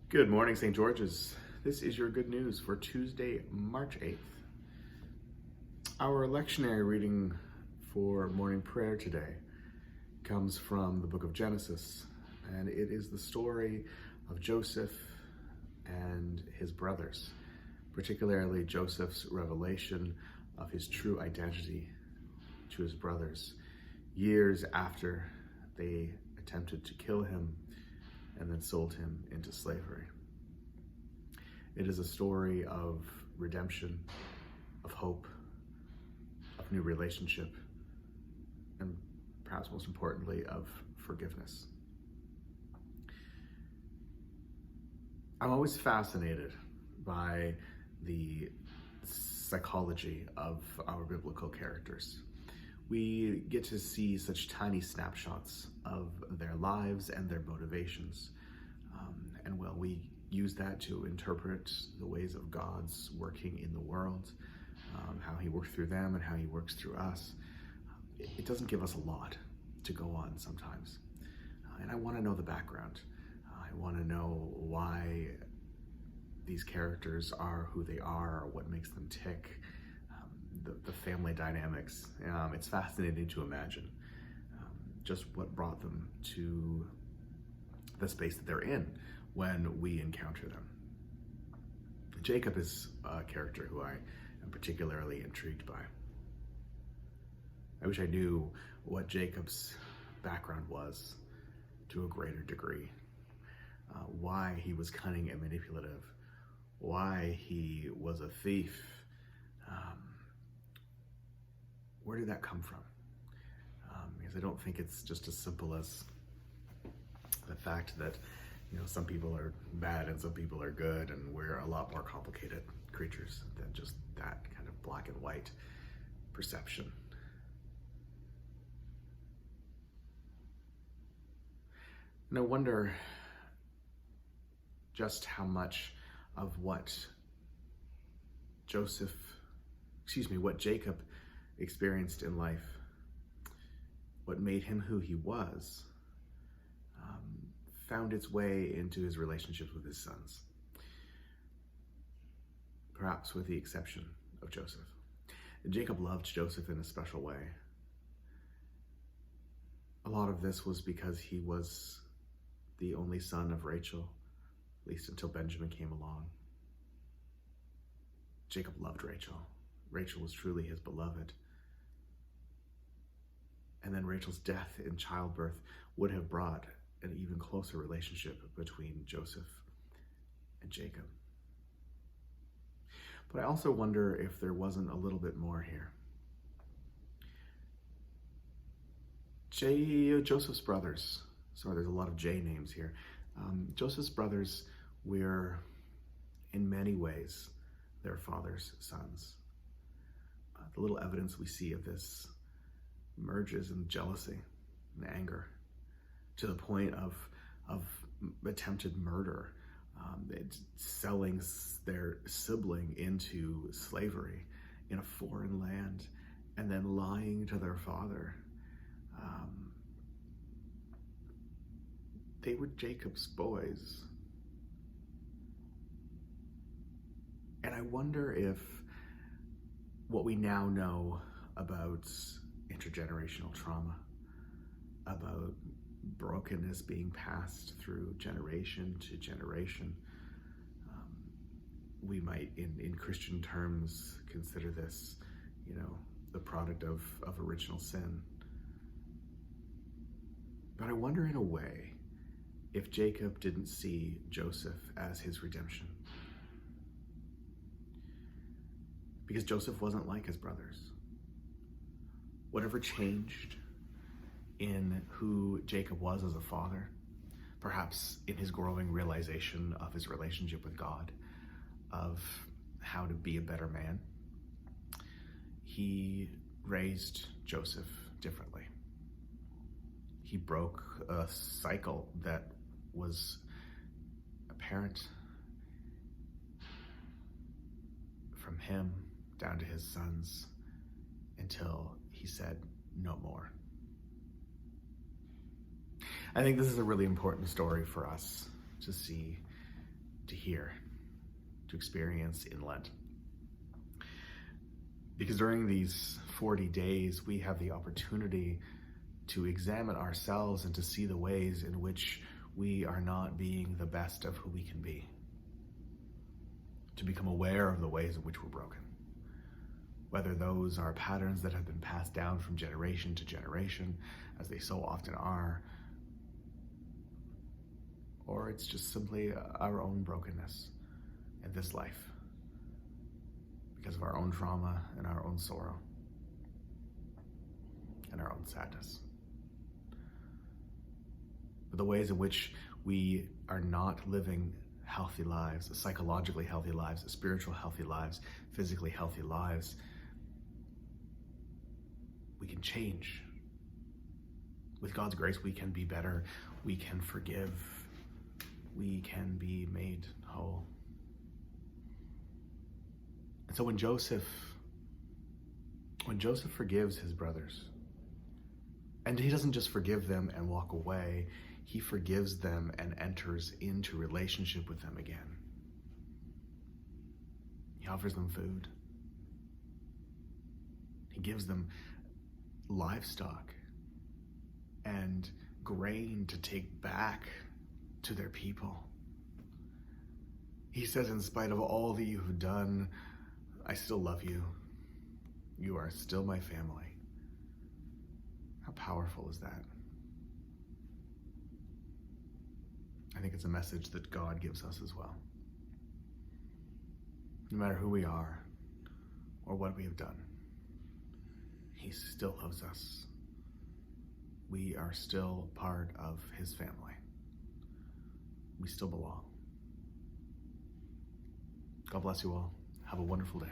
Good morning, St. George's. This is your good news for Tuesday, March 8th. Our lectionary reading for morning prayer today comes from the book of Genesis, and it is the story of Joseph and his brothers, particularly Joseph's revelation of his true identity to his brothers years after they attempted to kill him and then sold him into slavery. It is a story of redemption, of hope, of new relationship, and perhaps most importantly, of forgiveness. I'm always fascinated by the psychology of our biblical characters. We get to see such tiny snapshots of their lives and their motivations. We use that to interpret the ways of God's working in the world, how he works through them and how he works through us. It doesn't give us a lot to go on sometimes. And I want to know the background. I want to know why these characters are who they are, or what makes them tick. The family dynamics. It's fascinating to imagine just what brought them to the space that they're in when we encounter them. Jacob is a character who I am particularly intrigued by. I wish I knew what Jacob's background was to a greater degree, why he was cunning and manipulative, why he was a thief. Where did that come from? Because I don't think it's just as simple as the fact that, some people are bad and some people are good, and we're a lot more complicated creatures than just that kind of black and white perception. And I wonder just how much of what Jacob experienced in life, what made him who he was, found its way into his relationships with his sons. Perhaps with the exception of Joseph. Jacob loved Joseph in a special way. A lot of this was because he was the only son of Rachel, at least until Benjamin came along. Jacob loved Rachel. Rachel was truly his beloved. And then Rachel's death in childbirth would have brought an even closer relationship between Joseph and Jacob. But I also wonder if there wasn't a little bit more here. Joseph's brothers, sorry, there's a lot of J names here. Joseph's brothers were, in many ways, their father's sons. The little evidence we see of this emerges in jealousy and anger, to the point of attempted murder, selling their sibling into slavery in a foreign land, and then lying to their father. They were Jacob's boys. And I wonder if what we now know about intergenerational trauma, about brokenness being passed through generation to generation, we might, in Christian terms, consider this, the product of original sin. But I wonder, in a way, if Jacob didn't see Joseph as his redemption. Because Joseph wasn't like his brothers. Whatever changed in who Jacob was as a father, perhaps in his growing realization of his relationship with God, of how to be a better man, he raised Joseph differently. He broke a cycle that was apparent from him down to his sons until he said, "No more." I think this is a really important story for us to see to hear, to experience in Lent. Because during these 40 days, we have the opportunity to examine ourselves and to see the ways in which we are not being the best of who we can be. To become aware of the ways in which we're broken. Whether those are patterns that have been passed down from generation to generation, as they so often are, or it's just simply our own brokenness in this life because of our own trauma and our own sorrow and our own sadness. But the ways in which we are not living healthy lives, psychologically healthy lives, spiritual healthy lives, physically healthy lives, we can change. With God's grace, we can be better, we can forgive, we can be made whole. And so when Joseph forgives his brothers, and he doesn't just forgive them and walk away, he forgives them and enters into relationship with them again. He offers them food. He gives them livestock and grain to take back to their people. He says, in spite of all that you have done, I still love you. You are still my family. How powerful is that? I think it's a message that God gives us as well. No matter who we are or what we have done, He still loves us. We are still part of His family. We still belong. God bless you all. Have a wonderful day.